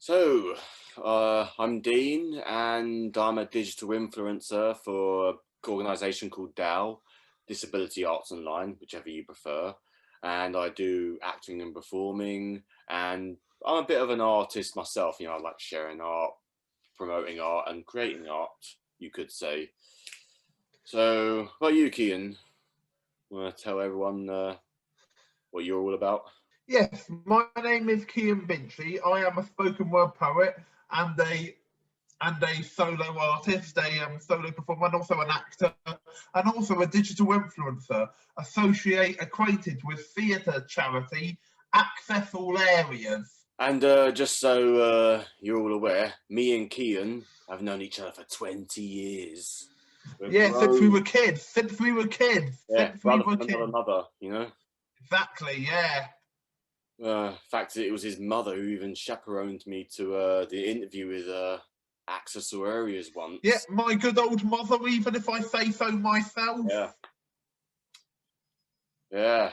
So, I'm Dean, and I'm a digital influencer for an organisation called DAO, Disability Arts Online, whichever you prefer. And I do acting and performing, and I'm a bit of an artist myself. I like sharing art, promoting art, and creating art, you could say. So, what about you, Cian? Want to tell everyone what you're all about? Yes, my name is Cian Bincy. I am a spoken word poet and a solo artist, a solo performer, and also an actor, and also a digital influencer, acquainted with theatre charity Access All Areas. And just so you're all aware, me and Cian have known each other for 20 years. Yeah, since we were kids. Since we were kids. Yeah, Since we brother were from kids. another mother, you know? Exactly, yeah. In fact, it was his mother who even chaperoned me to the interview with Access All Areas once. Yeah, my good old mother, even if I say so myself. Yeah. Yeah.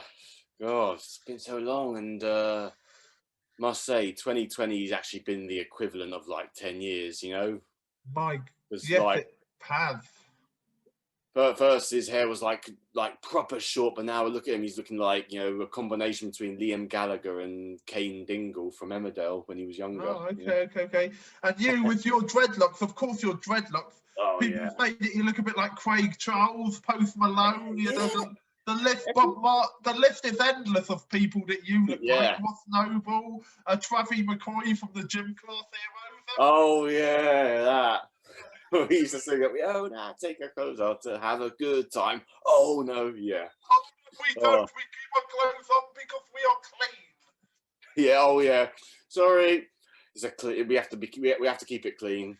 God, it's been so long, and must say 2020 has actually been the equivalent of like 10 years, you know? Yes, it has. But first, his hair was like proper short, but now look at him. He's looking like, a combination between Liam Gallagher and Kane Dingle from Emmerdale when he was younger. Oh, okay. And you with your dreadlocks, of course, your dreadlocks. Oh, People yeah. say that you look a bit like Craig Charles, Post Malone. You know, the list is endless of people that you look like. Ross Noble, Travie McCoy from the Gym Class Heroes. Oh, yeah, that. We used to sing it. Oh, now take our clothes off to have a good time. Oh, no, yeah. Oh, we don't. We keep our clothes on because we are clean. Yeah. Oh, yeah. Sorry. We have to keep it clean.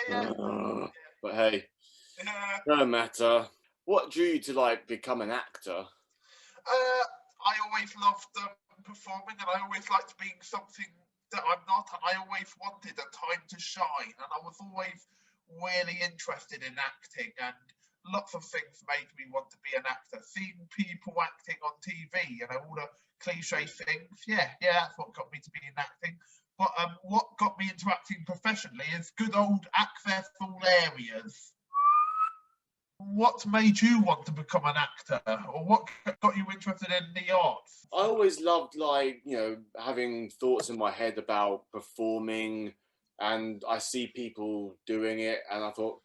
Yeah. But hey, no matter. What drew you to become an actor? I always loved performing, and I always liked being something that I'm not. And I always wanted a time to shine, and I was always really interested in acting, and lots of things made me want to be an actor. Seeing people acting on TV, all the cliche things. Yeah, that's what got me to be in acting. But what got me into acting professionally is good old Access All Areas. What made you want to become an actor, or what got you interested in the arts? I always loved having thoughts in my head about performing, and I see people doing it, and I thought,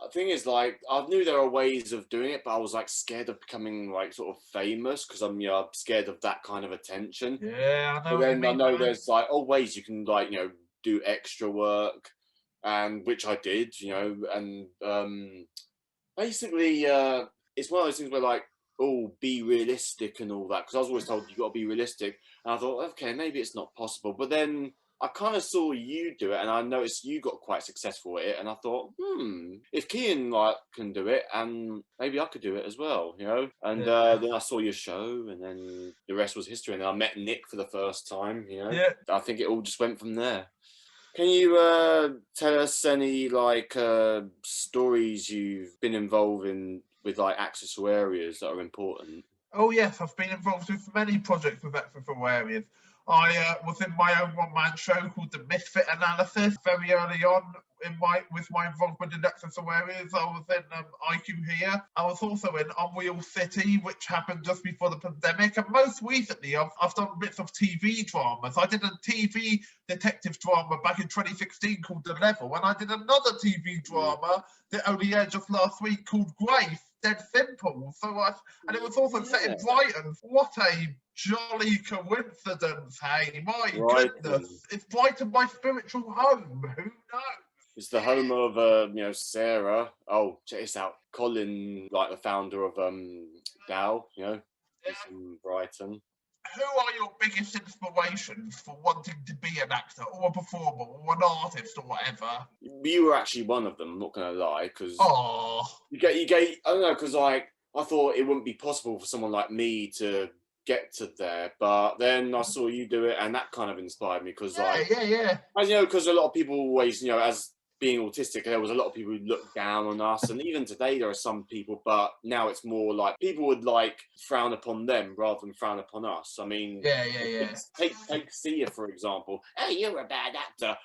the thing is, I knew there are ways of doing it, but I was scared of becoming sort of famous because I'm scared of that kind of attention. Yeah, I know. But then I know there's ways you can do extra work, and which I did, and basically it's one of those things where be realistic and all that, because I was always told you got to be realistic, and I thought, okay, maybe it's not possible. But then I kind of saw you do it, and I noticed you got quite successful at it, and I thought, if Cian can do it, and maybe I could do it as well, And then I saw your show, and then the rest was history. And then I met Nick for the first time, Yeah. I think it all just went from there. Can you tell us any stories you've been involved in with Access All Areas that are important? Oh yes, I've been involved with many projects with Access All Areas. I was in my own one-man show called The Misfit Analysis very early on with my involvement in Access All Areas. I was in IQ Here. I was also in Unreal City, which happened just before the pandemic. And most recently, I've done bits of TV dramas. I did a TV detective drama back in 2016 called The Level, and I did another TV drama that only aired just last week called Grace. Dead simple. And it was also set in Brighton. What a jolly coincidence, hey! My goodness, it's Brighton, my spiritual home. Who knows? It's the home of Sarah. Oh, check this out. Colin, the founder of DAO, is in Brighton. Who are your biggest inspirations for wanting to be an actor or a performer or an artist or whatever? You were actually one of them, I'm not going to lie, because you get, I don't know, because I thought it wouldn't be possible for someone like me to get to there, but then I saw you do it, and that kind of inspired me, because yeah. because a lot of people always, as being autistic, there was a lot of people who looked down on us, and even today there are some people, but now it's more like people would like frown upon them rather than frown upon us. I mean, take Sia for example. Hey, you're a bad actor.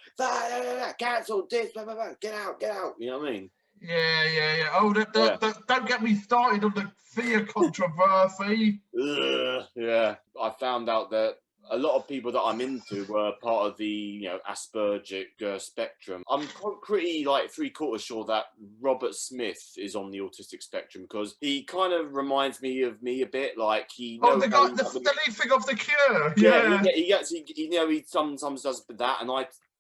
Cancel this. Blah, blah, blah. Get out. You know what I mean? Yeah. Oh, don't get me started on the Thea controversy. Yeah, I found out that a lot of people that I'm into were part of the Asperger spectrum. I'm pretty like 3/4 sure that Robert Smith is on the autistic spectrum, because he kind of reminds me of me a bit. Like he knows the guy, the lead thing of The Cure. Yeah, he sometimes does that, and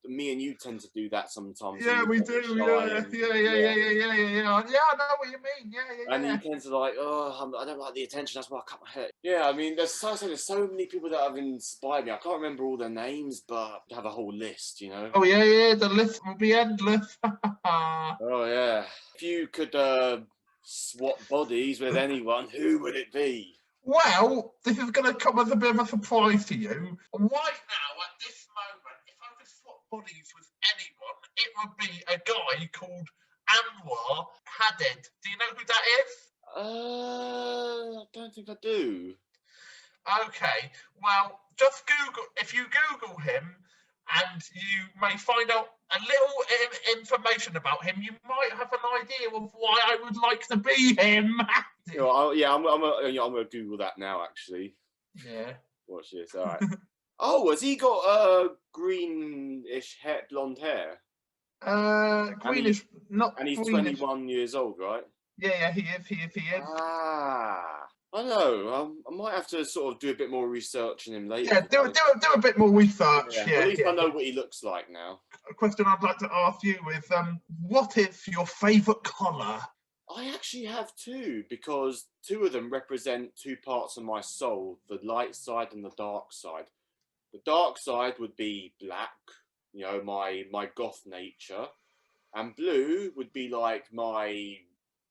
me and you tend to do that sometimes. Yeah, we do. Yeah. I know what you mean. Yeah. And he tends to like, I don't like the attention. That's why I cut my hair. Yeah, I mean, there's so many people that have inspired me. I can't remember all their names, but I have a whole list, you know. Oh yeah. The list will be endless. Oh yeah. If you could swap bodies with anyone, who would it be? Well, this is going to come as a bit of a surprise to you. Right now, at this moment, if I could swap bodies with anyone, it would be a guy called Anwar Hadid. Do you know who that is? I don't think I do. Okay, well, just Google. If you Google him, and you may find out a little information about him, you might have an idea of why I would like to be him. I'm gonna Google that now. Actually. Yeah. Watch this. All right. Oh, has he got greenish hair, blonde hair? Greenish, and he's greenish. 21 years old, right? Yeah, he is. I know. I might have to sort of do a bit more research on him later. Yeah, do a bit more research. Yeah, at least I know what he looks like now. A question I'd like to ask you is, what is your favourite colour? I actually have two, because two of them represent two parts of my soul: the light side and the dark side. The dark side would be black, my goth nature, and blue would be like my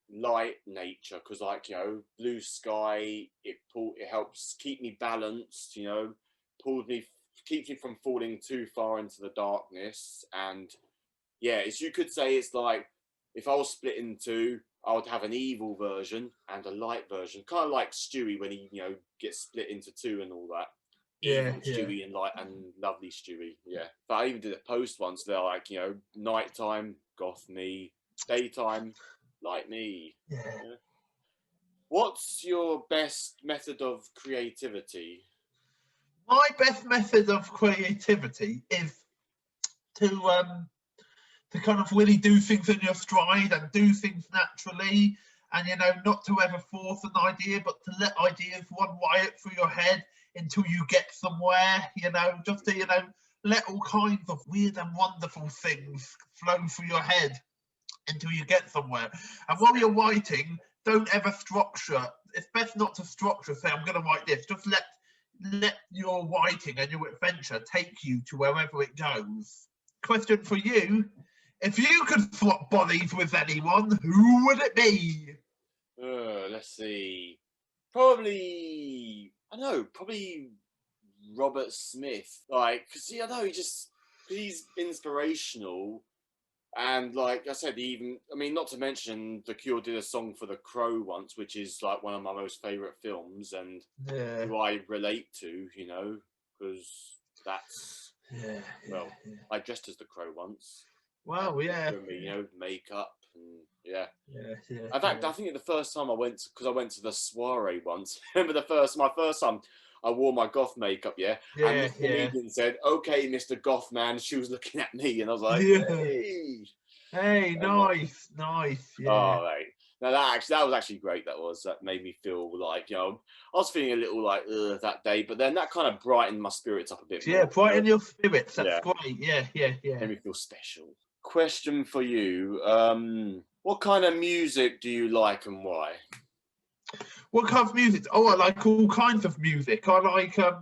light nature, because blue sky, it helps keep me balanced, keeps me from falling too far into the darkness. And as you could say, it's like if I was split in two, I would have an evil version and a light version, kind of like Stewie when he gets split into two and all that. Stewie and light and lovely Stewie. But I even did a post once. They're like, nighttime goth me, daytime like me. What's your best method of creativity? My best method of creativity is to kind of really do things in your stride and do things naturally, and not to ever force an idea, but to let ideas run riot through your head until you get somewhere. Just to let all kinds of weird and wonderful things flow through your head until you get somewhere. And while you're writing, don't ever structure. It's best not to structure, say, I'm going to write this. Just let your writing and your adventure take you to wherever it goes. Question for you: if you could swap bodies with anyone, who would it be? Let's see. Probably Robert Smith. Like, because I know he's inspirational. And like I said, not to mention The Cure did a song for The Crow once, which is like one of my most favourite films, and who I relate to, because that's, I dressed as The Crow once. Wow, yeah. Makeup and In fact, I think the first time I went to the soiree once, remember my first time, I wore my goth makeup, and the comedian said, "Okay, Mr. Goth Man." She was looking at me, and I was like, "Hey, nice, yeah." Oh, right. Now that was actually great. That made me feel like I was feeling a little like that day, but then that kind of brightened my spirits up a bit more. Yeah, brighten your spirits. That's great. Yeah. Made me feel special. Question for you: what kind of music do you like and why? What kind of music? Oh, I like all kinds of music. I like a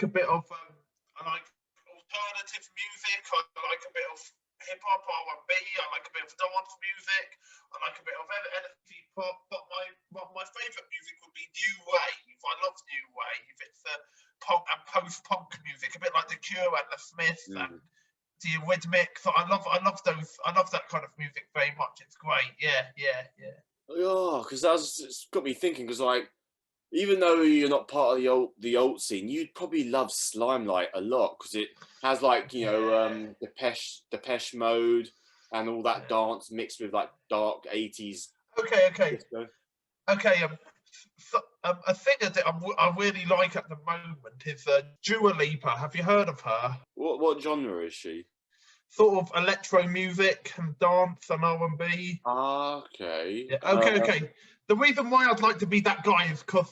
bit of I like alternative music. I like a bit of hip hop, R&B. I like a bit of dance music. I like a bit of energy pop. But my favourite music would be new wave. I love new wave. It's punk and post-punk music, a bit like The Cure and The Smiths and the rhythmics. I love those. I love that kind of music very much. It's great. Yeah. Yeah, because it's got me thinking. Because like, even though you're not part of the alt scene, you'd probably love Slimelight a lot because it has like Depeche Mode and all that dance mixed with like dark 80s Okay. disco. Okay. A singer that I really like at the moment is Dua Lipa. Have you heard of her? What genre is she? Sort of electro music and dance and R&B. Okay. Yeah. Okay. The reason why I'd like to be that guy is because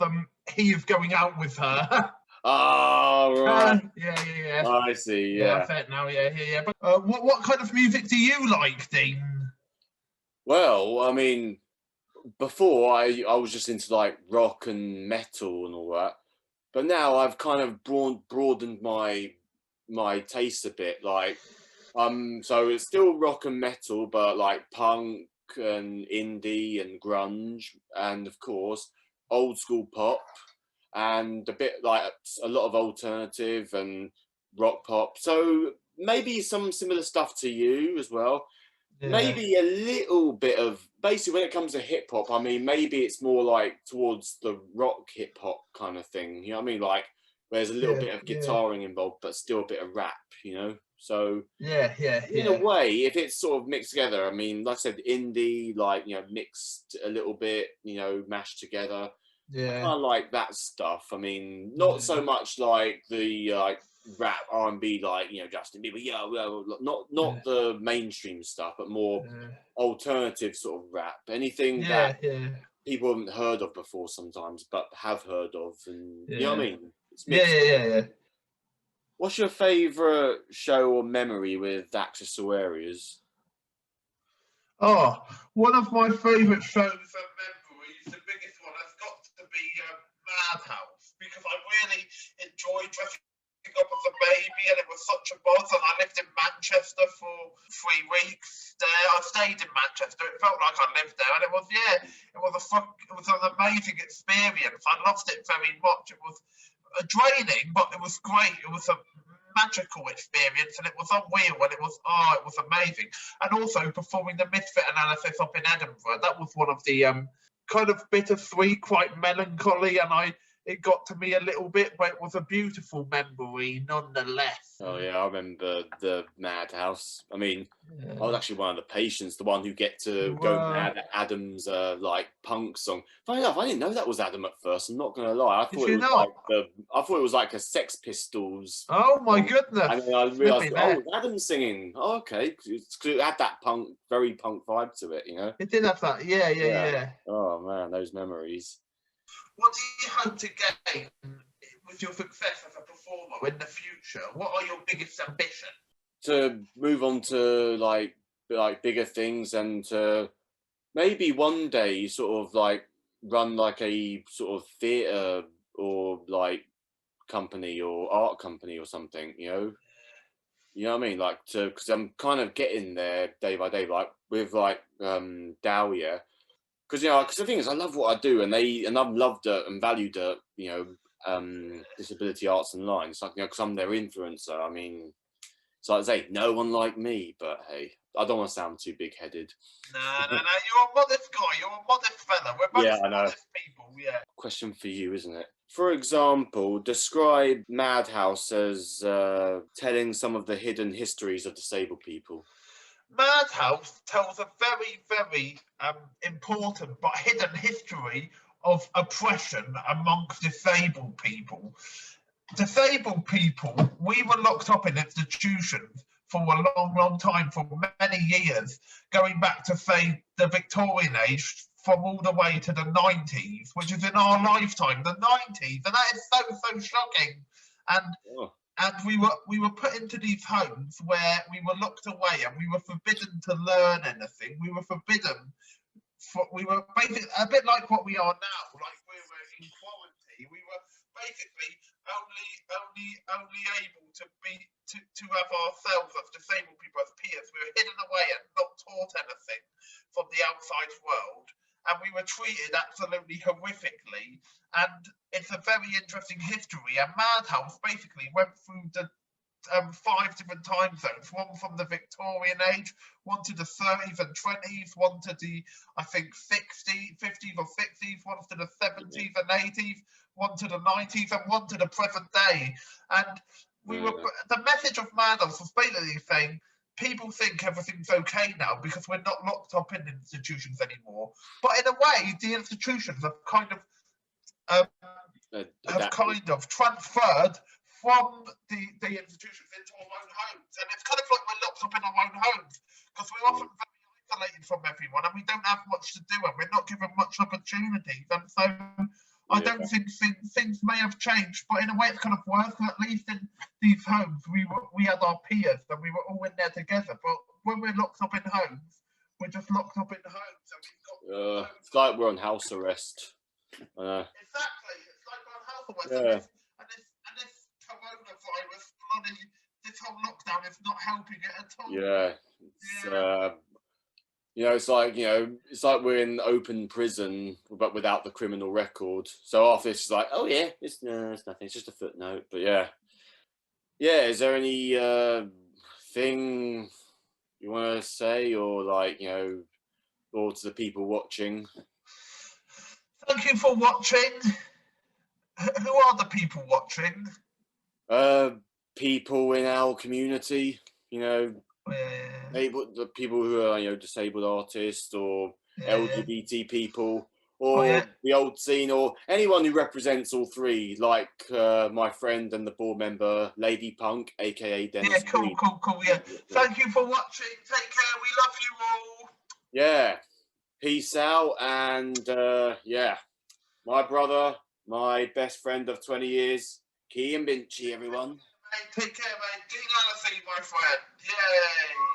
he is going out with her. Oh, right. Yeah. I see. Yeah, I Yeah. say it now. Yeah. But what kind of music do you like, Dean? Well, I mean, before I was just into like rock and metal and all that, but now I've kind of broadened my taste a bit. Like, so it's still rock and metal, but like punk and indie and grunge, and of course old school pop, and a bit like a lot of alternative and rock pop. So maybe some similar stuff to you as well. Yeah. Maybe a little bit of basically when it comes to hip hop, I mean, maybe it's more like towards the rock hip hop kind of thing. You know what I mean? Like there's a little bit of Yeah. guitaring involved, but still a bit of rap. So Yeah. in a way, if it's sort of mixed together, I mean, like I said, indie, like mixed a little bit, mashed together. I Yeah. kind of like that stuff. I mean, not Yeah. so much like the rap R&B, like Justin Bieber. Yeah, well, not the mainstream stuff, but more alternative sort of rap. Anything that Yeah. people haven't heard of before sometimes, but have heard of, and you know what I Yeah. mean. It's mixed. Yeah. What's your favourite show or memory with actress or areas? Oh, one of my favourite shows and memories, the biggest one, has got to be Madhouse, because I really enjoyed dressing up as a baby, and it was such a buzz. And I lived in Manchester for 3 weeks there. I stayed in Manchester. It felt like I lived there, and it was it was an amazing experience. I loved it very much. It was draining, but it was great. It was a magical experience, and it was unreal, and it was amazing. And also performing the Misfit analysis up in Edinburgh, that was one of the kind of bittersweet, quite melancholy, and it got to me a little bit, but it was a beautiful memory nonetheless. Oh yeah, I remember the Madhouse. I mean, I was actually one of the patients, the one who get to go mad at Adam's like punk song. Funny enough, I didn't know that was Adam at first. I'm not gonna lie. I Did thought it you was not? like a Sex Pistols Oh my song. goodness! And then I realised, Flipping oh, heck. it's Adam singing. Oh, okay, 'cause it had that very punk vibe to it, It did have that. Yeah. Yeah. Oh man, those memories. What do you hope to gain with your success as a performer in the future? What are your biggest ambitions? To move on to like bigger things, and to maybe one day sort of like run like a sort of theatre or like company or art company or something, you know what I mean, like to, because I'm kind of getting there day by day, like with like Dahlia, because because the thing is I love what I do, and I've loved it and valued it, Disability Arts Online. It's like, because I'm their influencer. I mean, so I'd say no one like me, but hey, I don't want to sound too big-headed. No. You're a modest guy. You're a modest fella. We're both I know. modest people. Yeah. Question for you, isn't it? For example, describe Madhouse as telling some of the hidden histories of disabled people. Madhouse tells a very, very important but hidden history of oppression amongst disabled people. Disabled people, we were locked up in institutions for a long time, for many years, going back to, say, the Victorian age, from all the way to the 90s, which is in our lifetime, the 90s, and that is so shocking. And we were put into these homes where we were locked away, and we were forbidden to learn anything. We were forbidden. We were basically a bit like what we are now, like we were in quarantine. We were basically only able to have ourselves as disabled people, as peers. We were hidden away and not taught anything from the outside world, and we were treated absolutely horrifically. And it's a very interesting history. And Madhouse basically went through the 5 different time zones. One from the Victorian age, one to the 30s and 20s, one to the, I think, 50s or 60s, one to the 70s and 80s, one to the 90s, and one to the present day. And the message of Manos was basically saying, people think everything's okay now because we're not locked up in institutions anymore. But in a way, the institutions have kind of transferred from the institutions into our own homes. And it's kind of like we're locked up in our own homes because we're often very isolated from everyone and we don't have much to do and we're not given much opportunities. And so I don't think things may have changed, but in a way it's kind of worse. At least in these homes, we had our peers and we were all in there together. But when we're locked up in homes, we're just locked up in homes. And we've got it's like we're on house arrest. Exactly, it's like we're on house arrest. And this coronavirus, this whole lockdown is not helping it at all. It's like we're in open prison, but without the criminal record. So after this, it's like, oh yeah, it's nothing. It's just a footnote. But yeah. Is there any thing you want to say, or or to the people watching? Thank you for watching. Who are the people watching? People in our community. The people who are disabled artists or LGBT people or the old scene or anyone who represents all three, like my friend and the board member Lady Punk, aka Dennis. Yeah, cool. Yeah, thank you for watching. Take care. We love you all. Yeah, peace out. And my brother, my best friend of 20 years, Cian Bincy, everyone. Take care, mate. Deen Hallissey, my friend. Yay.